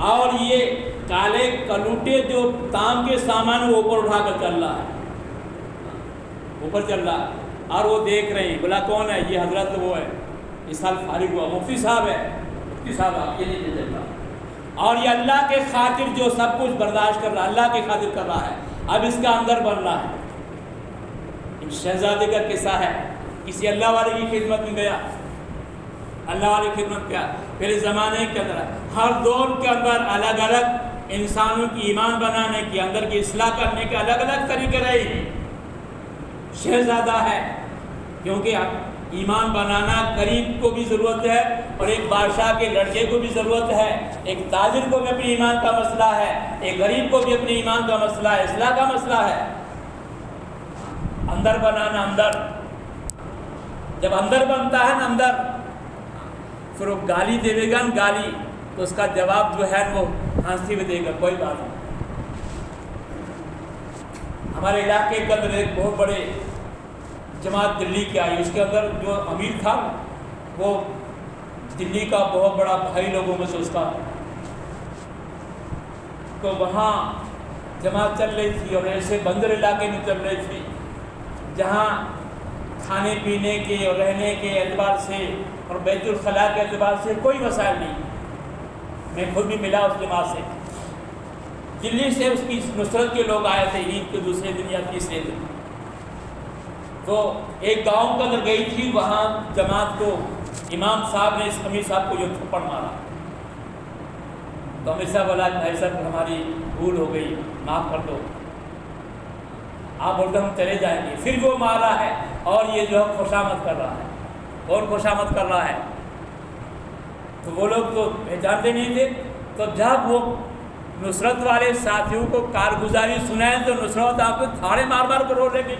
اور یہ کالے کلوٹے جو تام کے سامان وہ اوپر اٹھا کر چل رہا ہے، اوپر چل رہا ہے، اور وہ دیکھ رہے ہیں۔ بولا کون ہے؟ یہ حضرت وہ ہے، اس سال فارغ ہوا، مفتی صاحب ہے، مفتی صاحب آپ یہ نہیں چل رہا، اور یہ اللہ کے خاطر جو سب کچھ برداشت کر رہا ہے، اللہ کے خاطر کر رہا ہے، اب اس کا اندر بن رہا ہے۔ ایک شہزادے کا قصہ ہے، کسی اللہ والے کی خدمت میں گیا، اللہ والے کی خدمت کیا، پہلے زمانے کے اندر ہر دور کے اندر الگ الگ انسانوں کی ایمان بنانے کی، اندر کی اصلاح کرنے کے الگ الگ طریقے رہے ہیں۔ شہزادہ ہے کیونکہ ایمان بنانا غریب کو بھی ضرورت ہے، اور ایک بادشاہ کے لڑکے کو بھی ضرورت ہے، ایک تاجر کو بھی اپنے ایمان کا مسئلہ ہے، ایک غریب کو بھی اپنے ایمان کا مسئلہ ہے، اصلاح کا مسئلہ ہے۔ اندر بنانا، اندر جب اندر بنتا ہے نا، اندر پھر وہ گالی دے گا نا، گالی تو اس کا جواب جو ہے وہ ہنسی میں دے گا، کوئی بات نہیں۔ ہمارے علاقے کے اندر ایک بہت بڑے جماعت دلی کی آئی، اس کے اندر جو امیر تھا وہ دلی کا بہت بڑا بھائی لوگوں میں سے اس کا، تو وہاں جماعت چل رہی تھی، اور ایسے بندر علاقے میں چل رہی تھی جہاں کھانے پینے کے اور رہنے کے اعتبار سے اور بیت الخلاء کے اعتبار سے کوئی مسائل نہیں۔ میں خود بھی ملا اس جماعت سے، دلی سے اس کی نصرت کے لوگ آئے تھے، عید کے دوسرے دن یا تیسرے دن، تو ایک گاؤں کے اندر گئی تھی، وہاں جماعت کو امام صاحب نے اس امیر صاحب کو یہ تھپڑ مارا، تو امیر صاحب بولا بھائی صاحب ہماری بھول ہو گئی، معاف کر دو، آپ بولتے ہم چلے جائیں گے۔ پھر وہ مارا ہے، اور یہ جو ہے خوشامد کر رہا ہے، اور خوشامد کر رہا ہے، تو وہ لوگ تو پہچانتے نہیں تھے، تو جب وہ نصرت والے ساتھیوں کو کارگزاری سنائیں تو نصرت آپ کو تھاڑے مار مار کر رو لے گے،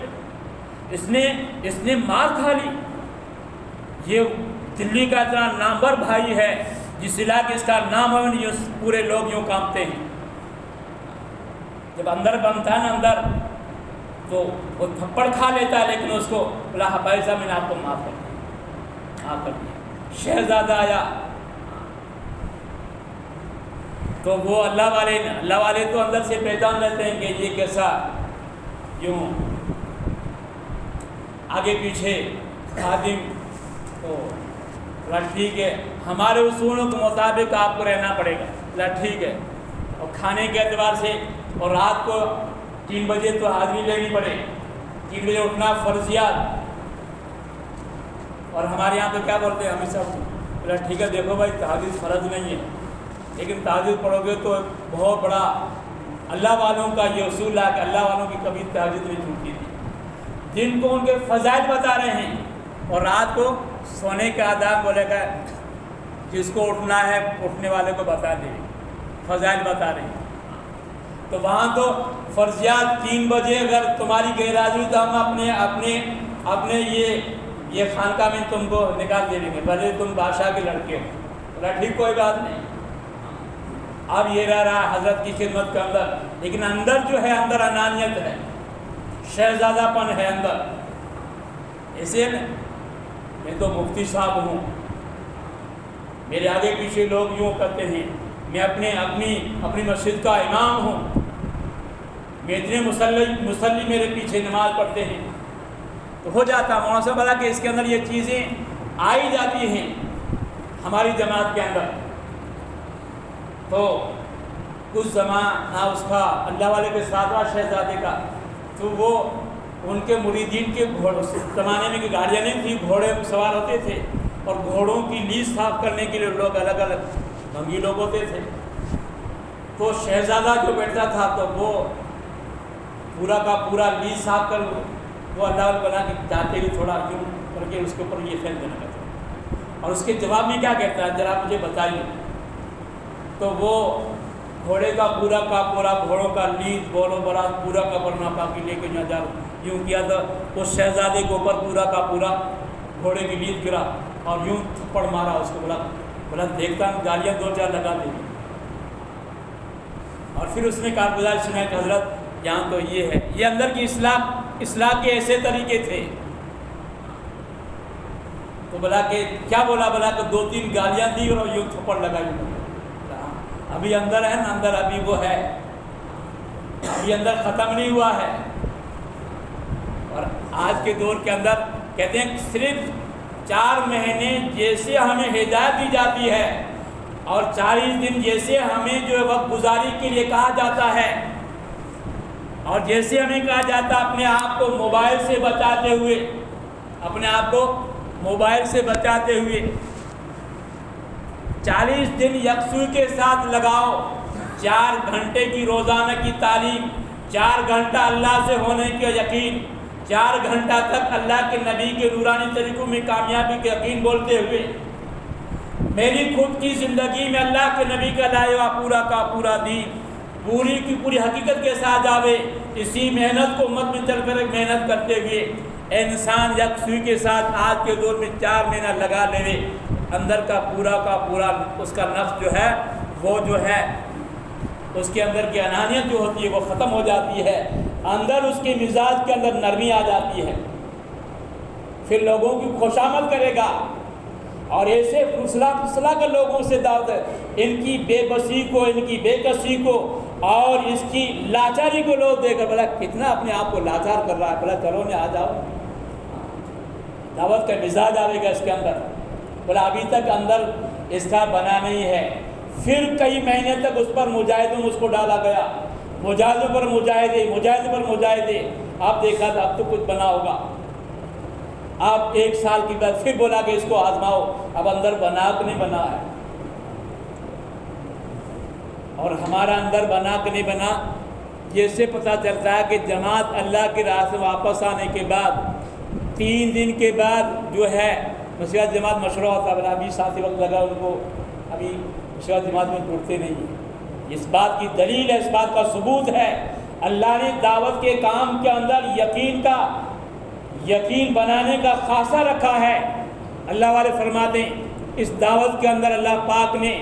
اس نے مار کھا لی۔ یہ دلی کا اتنا نامور بھائی ہے، جس علاقے اس کا نام ہے نہیں، پورے لوگ یوں کانپتے ہیں۔ جب اندر بنتا ہے نا، اندر تو وہ تھپڑ کھا لیتا ہے، لیکن اس کو بولا بھائی صاحب میں نے آپ کو معاف کر دیا، معاف کر دیا۔ شہزادہ آیا تو وہ اللہ والے تو اندر سے پہچان لیتے ہیں کہ یہ کیسا، یوں آگے پیچھے خادم، تو بولا ٹھیک ہے، ہمارے اصولوں کے مطابق آپ کو رہنا پڑے گا، بولا ٹھیک ہے، اور کھانے کے اعتبار سے، اور رات کو 3 بجے تو حاضری لینی پڑے، 3 بجے اٹھنا فرضیات، اور ہمارے یہاں تو کیا بولتے ہیں ہمیں سب، بولا ٹھیک ہے دیکھو بھائی تہجد فرض نہیں ہے، لیکن تہجد پڑھو گے تو بہت بڑا اللہ والوں کا یہ اصول ہے کہ اللہ والوں کی کبھی تہجد نہیں چھوٹتی تھی، جن کو ان کے فضائل بتا رہے ہیں، اور رات کو سونے کا آداب بولے گا جس کو اٹھنا ہے اٹھنے والے کو بتا دیں، فضائل بتا رہے ہیں۔ تو وہاں تو فرضیات 3 بجے اگر تمہاری غیر حاضری تو ہم اپنے یہ خانقاہ میں تم کو نکال دے دیں گے، بھلے تم بادشاہ کے لڑکے ہو۔ بولا ٹھیک، کوئی بات نہیں۔ اب یہ رہ رہا ہے حضرت کی خدمت کے اندر، لیکن اندر جو ہے، اندر انانیت ہے، شہزادہ پن ہے اندر۔ ایسے میں تو مفتی صاحب ہوں، میرے آگے پیچھے لوگ یوں کرتے ہیں، میں اپنی مسجد کا امام ہوں، میں اتنے مصلی میرے پیچھے نماز پڑھتے ہیں، تو ہو جاتا مولانا صاحب بولا کہ اس کے اندر یہ چیزیں آئی جاتی ہیں ہماری جماعت کے اندر۔ تو کچھ زمانہ اس کا اللہ والے کے 7واں شہزادے کا، تو وہ ان کے مریدین کے زمانے میں کہ گاڑیاں نہیں تھیں، گھوڑے سوار ہوتے تھے، اور گھوڑوں کی لیز صاف کرنے کے لیے لوگ الگ الگ بھنگی لوگ ہوتے تھے۔ تو شہزادہ جو بیٹھتا تھا تو وہ پورا کا پورا لیز صاف کر وہ اللہ والے بنا کے جاتے ہوئے تھوڑا یوں کر کے اس کے اوپر یہ پھینک دینا چاہتا، اور اس کے جواب میں کیا کہتا ہے ذرا مجھے بتائیے۔ تو وہ گھوڑے کا پورا گھوڑوں کا لیز بولو برا پورا کا برنا پاکی لے کے جا یوں کیا تھا، اس شہزادے کے اوپر پورا کا پورا گھوڑے کی لیز گرا اور یوں تھپڑ مارا اس کو، بولا دیکھتا ہوں گالیاں 2-4 لگا دیں۔ اور پھر اس نے کارگزار سنا کہ حضرت یہاں تو یہ ہے، یہ اندر کی اصلاح کے ایسے طریقے تھے۔ تو بولا کہ کیا بولا کہ 2-3 گالیاں دی اور یوں تھپڑ لگائی۔ ابھی اندر ہے نا، اندر ابھی وہ ہے، ابھی اندر ختم نہیں ہوا ہے۔ اور آج کے دور کے اندر کہتے ہیں صرف 4 مہینے جیسے ہمیں ہدایت دی جاتی ہے، اور 40 دن جیسے ہمیں جو وقت گزاری کے لیے کہا جاتا ہے، اور جیسے ہمیں کہا جاتا ہے اپنے آپ کو موبائل سے بچاتے ہوئے، اپنے آپ کو موبائل سے بچاتے ہوئے 40 دن یکسوئی کے ساتھ لگاؤ، 4 گھنٹے کی روزانہ کی تعلیم، 4 گھنٹہ اللہ سے ہونے کے یقین، 4 گھنٹہ تک اللہ کے نبی کے نورانی طریقوں میں کامیابی کے یقین بولتے ہوئے میری خود کی زندگی میں اللہ کے نبی کا لائے ہوا پورا کا پورا دین پوری کی پوری حقیقت کے ساتھ آوے، اسی محنت کو امت میں چل کر محنت کرتے ہوئے انسان یکسوئی کے ساتھ آج کے دور میں 4 مہینہ لگا لے، اندر کا پورا اس کا نفس جو ہے وہ جو ہے اس کے اندر کی انانیت جو ہوتی ہے وہ ختم ہو جاتی ہے، اندر اس کے مزاج کے اندر نرمی آ جاتی ہے، پھر لوگوں کی خوشامد کرے گا، اور ایسے پھسلا کر لوگوں سے دعوت ہے، ان کی بے بسی کو، ان کی بے کسی کو اور اس کی لاچاری کو لوگ دے کر بولا کتنا اپنے آپ کو لاچار کر رہا ہے، بولا چلو نے آ جاؤ، دعوت کا مزاج آئے گا اس کے اندر، بولا ابھی تک اندر اس کا بنا نہیں ہے۔ پھر کئی مہینے تک اس پر مجاہدوں میں اس کو ڈالا گیا، مجاہدوں پر مجاہدے، آپ دیکھا تھا اب تو کچھ بنا ہوگا، آپ 1 سال کی بعد پھر بولا کہ اس کو آزماؤ، اب اندر بنا کہ نہیں بنا ہے، اور ہمارا اندر بنا کہ نہیں بنا یہ سے پتہ چلتا ہے کہ جماعت اللہ کی راہ سے واپس آنے کے بعد 3 دن کے بعد جو ہے مسیحت جماعت مشورہ ہوتا ہے، ابھی ساتھی وقت لگا ان کو، ابھی مسیحت جماعت میں ٹوٹتے نہیں ہیں، اس بات کی دلیل ہے، اس بات کا ثبوت ہے، اللہ نے دعوت کے کام کے اندر یقین بنانے کا خاصہ رکھا ہے۔ اللہ والے فرماتے ہیں اس دعوت کے اندر اللہ پاک نے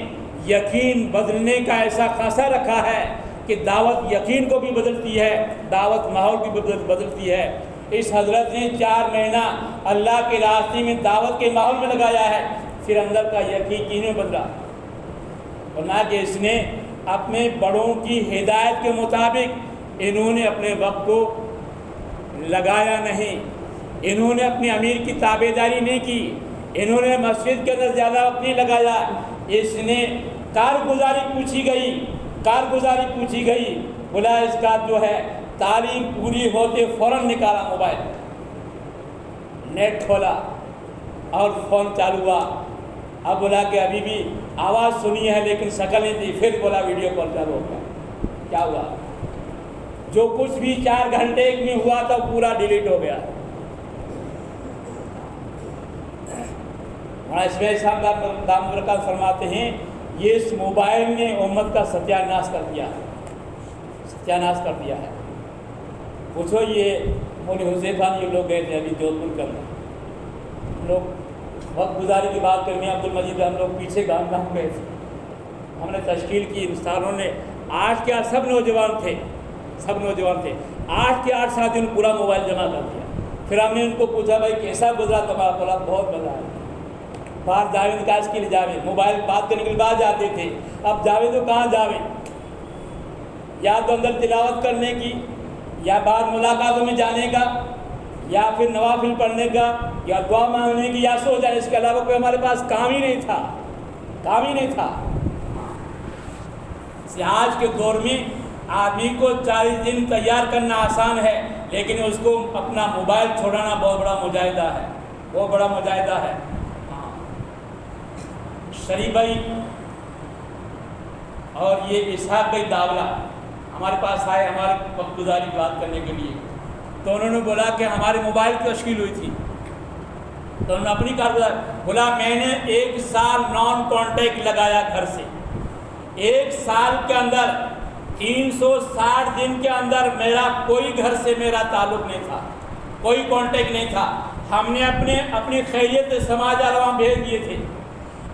یقین بدلنے کا ایسا خاصہ رکھا ہے کہ دعوت یقین کو بھی بدلتی ہے، دعوت ماحول کی بدلتی ہے۔ اس حضرت نے 4 مہینہ اللہ کے راستے میں دعوت کے ماحول میں لگایا ہے، پھر اندر کا یقین میں بدلا، ورنہ کہ اس نے اپنے بڑوں کی ہدایت کے مطابق انہوں نے اپنے وقت کو لگایا نہیں، انہوں نے اپنے امیر کی تابعداری نہیں کی، انہوں نے مسجد کے اندر زیادہ وقت نہیں لگایا، اس نے کارگزاری پوچھی گئی، بولا اس کا جو ہے تعلیم پوری ہوتے فوراً نکالا موبائل، نیٹ کھولا اور فون چالو ہوا، اب بولا کہ ابھی بھی آواز سنی ہے لیکن شکل نہیں تھی، پھر بولا ویڈیو کال چالو ہو گیا، کیا ہوا جو کچھ بھی 4 گھنٹے میں ہوا تھا پورا ڈیلیٹ ہو گیا۔ اسماعیل صاحب دام برکات فرماتے ہیں یہ اس موبائل نے امت کا ستیہ ناش کر دیا ہے، ستیہ ناش کر دیا ہے۔ پوچھو یہ مولوی حذیفہ یہ لوگ گئے تھے ابھی جودھپور کے اندر، ہم لوگ وقت گزاری کی بات کریں، عبد المجید ہم لوگ پیچھے گام گئے تھے، ہم نے تشکیل کی، انسانوں نے 8 کے 8 سب نوجوان تھے، 8 کے 8 ساتھیوں نے پورا موبائل جمع کر دیا۔ پھر ہم نے ان کو پوچھا بھائی کیسا گزرا تمہارا؟ بولا بہت مزہ آیا۔ باہر جاوید نکاس کے لیے جاوید موبائل بات کرنے کے لیے باہر جاتے تھے، اب جاوید تو کہاں جاوید، یا تو اندر تلاوت کرنے کی، یا باہر ملاقاتوں میں جانے کا، یا پھر نوافل پڑھنے کا، یا دعا مانگنے کی، یا سو جانے، اس کے علاوہ کوئی ہمارے پاس کام ہی نہیں تھا۔ آج کے دور میں آدمی کو 40 دن تیار کرنا آسان ہے، لیکن اس کو اپنا موبائل چھوڑانا بہت بڑا مجاہدہ ہے۔ شریف بھائی اور یہ اسحاق بھائی داولہ ہمارے پاس آئے ہمارے وقت گزاری بات کرنے کے لیے، تو انہوں نے بولا کہ ہمارے موبائل کی تشکیل ہوئی تھی، تو انہوں نے اپنی کارگزاری بولا میں نے 1 سال نان کانٹیکٹ لگایا گھر سے، 1 سال کے اندر 360 دن کے اندر میرا کوئی گھر سے میرا تعلق نہیں تھا، کوئی کانٹیکٹ نہیں تھا۔ ہم نے اپنی خیریت سماج رواں بھیج دیے تھے،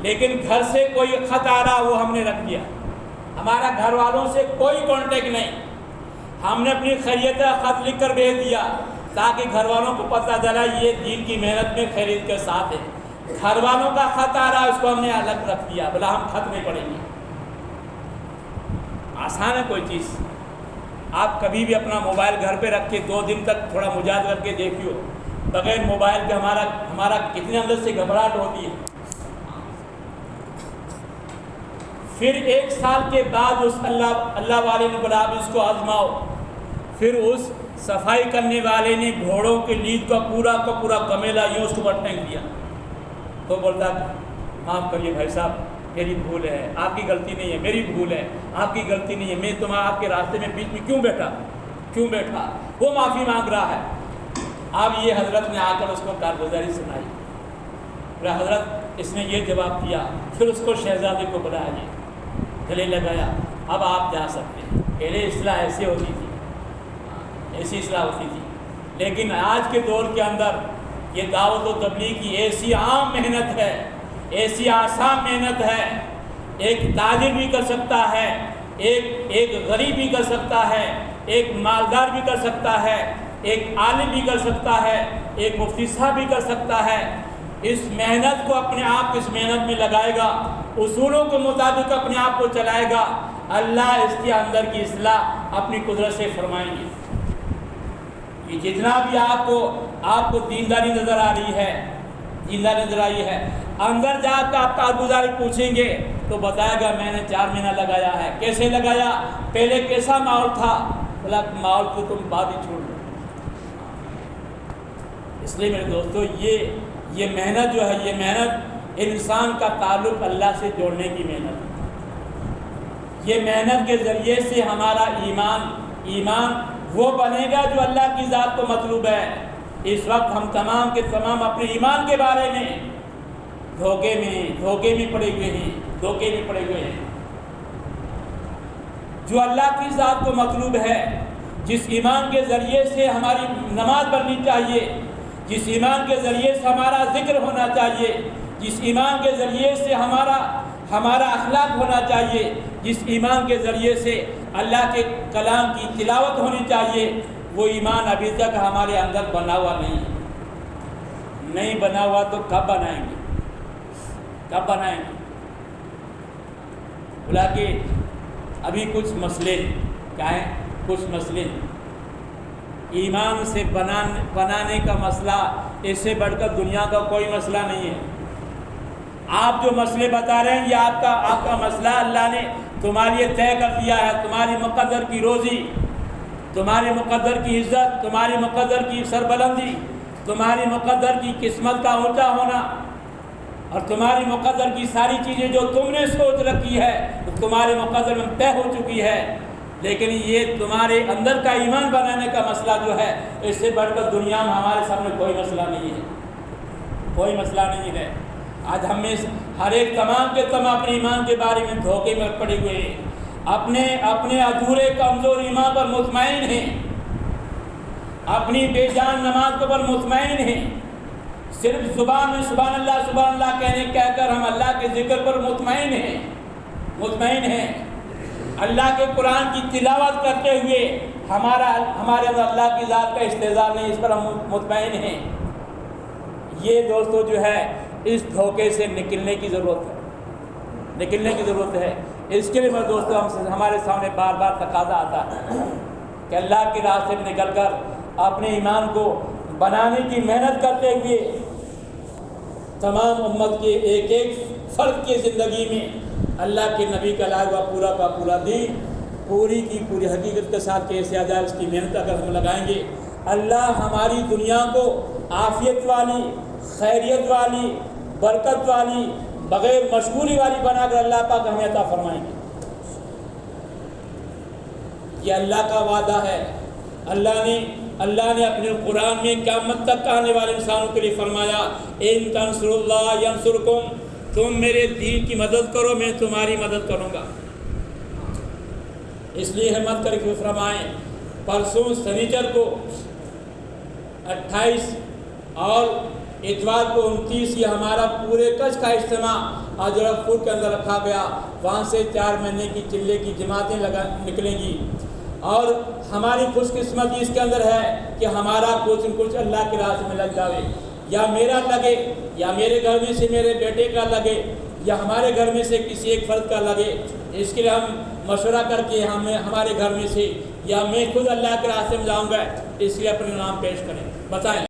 لیکن گھر سے کوئی خط آ رہا وہ ہم نے رکھ دیا، ہمارا گھر والوں سے کوئی کانٹیکٹ نہیں، ہم نے اپنی خیریت خط لکھ کر بھیج دیا تاکہ گھر والوں کو پتہ چلا یہ دین کی محنت میں خیریت کے ساتھ ہے۔ گھر والوں کا خط آ رہا اس کو ہم نے الگ رکھ دیا، بولا ہم خط نہیں پڑھیں گے۔ آسان ہے کوئی چیز؟ آپ کبھی بھی اپنا موبائل گھر پہ رکھ کے 2 دن تک تھوڑا مجاہدہ کر کے دیکھیو، بغیر موبائل کے ہمارا کتنے اندر سے گھبراہٹ ہوتی ہے۔ پھر 1 سال کے بعد اس اللہ والے نے بولا اب اس کو آزماؤ، پھر اس صفائی کرنے والے نے گھوڑوں کے لید کا پورا کمیلا یوں اس کو پھینک دیا، تو بولتا معاف کریے بھائی صاحب میری بھول ہے، آپ کی غلطی نہیں ہے، میری بھول ہے، آپ کی غلطی نہیں ہے، میں آپ کے راستے میں بیچ میں کیوں بیٹھا، وہ معافی مانگ رہا ہے۔ اب یہ حضرت نے آ کر اس کو کارگزاری سنائی، بولا حضرت اس نے یہ جواب دیا، پھر اس کو شہزادے کو بلایا، گلے لگایا، اب آپ جا سکتے ہیں۔ پہلے اصلاح ایسی اصلاح ہوتی تھی، لیکن آج کے دور کے اندر یہ دعوت و تبلیغ کی ایسی عام محنت ہے، ایسی آسان محنت ہے، ایک تاجر بھی کر سکتا ہے، ایک غریب بھی کر سکتا ہے، ایک مالدار بھی کر سکتا ہے، ایک عالم بھی کر سکتا ہے، ایک مفتی صاحب بھی کر سکتا ہے۔ اس محنت کو اپنے آپ اس محنت میں لگائے گا، اصولوں کے مطابق اپنے آپ کو چلائے گا، اللہ اس کے اندر کی اصلاح اپنی قدرت سے فرمائیں گے۔ یہ جتنا بھی آپ کو دینداری نظر آ رہی ہے، اندر جا کر آپ کارگزاری پوچھیں گے تو بتائے گا میں نے 4 مہینہ لگایا ہے۔ کیسے لگایا؟ پہلے کیسا ماحول تھا؟ بولا ماحول کو تم بعد ہی چھوڑ دو۔ اس لیے میرے دوستو یہ محنت جو ہے، یہ محنت انسان کا تعلق اللہ سے جوڑنے کی محنت ہے۔ یہ محنت کے ذریعے سے ہمارا ایمان وہ بنے گا جو اللہ کی ذات کو مطلوب ہے۔ اس وقت ہم تمام کے تمام اپنے ایمان کے بارے میں دھوکے میں پڑے ہوئے ہیں۔ جو اللہ کی ذات کو مطلوب ہے، جس ایمان کے ذریعے سے ہماری نماز پڑھنی چاہیے، جس ایمان کے ذریعے سے ہمارا ذکر ہونا چاہیے، جس ایمان کے ذریعے سے ہمارا اخلاق ہونا چاہیے، جس ایمان کے ذریعے سے اللہ کے کلام کی تلاوت ہونی چاہیے، وہ ایمان ابھی تک ہمارے اندر بنا ہوا نہیں بنا ہوا تو کب بنائیں گے؟ بولا کہ ابھی کچھ مسئلے کیا ہیں؟ کچھ مسئلے ایمان سے بنانے کا مسئلہ، اس سے بڑھ کر دنیا کا کوئی مسئلہ نہیں ہے۔ آپ جو مسئلے بتا رہے ہیں یہ آپ کا مسئلہ اللہ نے تمہارے لیے طے کر دیا ہے۔ تمہاری مقدر کی روزی، تمہاری مقدر کی عزت، تمہاری مقدر کی سربلندی، تمہاری مقدر کی قسمت کا اونچا ہونا، اور تمہاری مقدر کی ساری چیزیں جو تم نے سوچ رکھی ہے تو تمہارے مقدر میں طے ہو چکی ہے۔ لیکن یہ تمہارے اندر کا ایمان بنانے کا مسئلہ جو ہے، اس سے بڑھ کر دنیا میں ہمارے سامنے کوئی مسئلہ نہیں ہے، کوئی مسئلہ نہیں ہے۔ آج ہم میں ہر ایک تمام کے تمام اپنے ایمان کے بارے میں دھوکے میں پڑے ہوئے ہیں، اپنے ادھورے کمزور ایمان پر مطمئن ہیں، اپنی بے جان نماز کے پر مطمئن ہیں، صرف زبان میں سبحان اللہ کہہ کر ہم اللہ کے ذکر پر مطمئن ہیں، اللہ کے قرآن کی تلاوت کرتے ہوئے ہمارے اندر اللہ کی ذات کا استحضار نہیں، اس پر ہم مطمئن ہیں۔ یہ دوستو جو ہے اس دھوکے سے نکلنے کی ضرورت ہے۔ اس کے لیے میرے دوستو ہمارے سامنے بار بار تقاضا آتا ہے کہ اللہ کے راستے میں نکل کر اپنے ایمان کو بنانے کی محنت کرتے ہوئے تمام امت کے ایک ایک فرد کی زندگی میں اللہ کے نبی کا لائے ہوا پورا کا پورا دین پوری کی پوری حقیقت کے ساتھ کیسے آ جائے، اس کی محنت اگر ہم لگائیں گے، اللہ ہماری دنیا کو عافیت والی، خیریت والی، برکت والی، بغیر مشغولی والی بنا کر اللہ پاک ہمیں عطا فرمائیں گے۔ یہ اللہ کا وعدہ ہے۔ اللہ نے اپنے قرآن میں قیامت تک آنے والے انسانوں کے لیے فرمایا، ان تنصروا اللہ ینصرکم، تم میرے دین کی مدد کرو میں تمہاری مدد کروں گا۔ اس لیے ہمت کر کے فرمائیں، پرسوں سنیچر کو 28 اور اتوار کو 29 یہ ہمارا پورے کچھ کا اجتماع حضرت پور کے اندر رکھا گیا۔ وہاں سے 4 مہینے کی چلے کی جماعتیں نکلیں گی، اور ہماری خوش قسمتی اس کے اندر ہے کہ ہمارا کچھ اللہ کے راستے میں لگ جاوے، یا میرا لگے، یا میرے گھر میں سے میرے بیٹے کا لگے، یا ہمارے گھر میں سے کسی ایک فرد کا لگے۔ اس کے لیے ہم مشورہ کر کے ہمارے گھر میں سے یا میں خود اللہ کے راستے میں جاؤں گا، اس لیے اپنے نام پیش کریں، بتائیں۔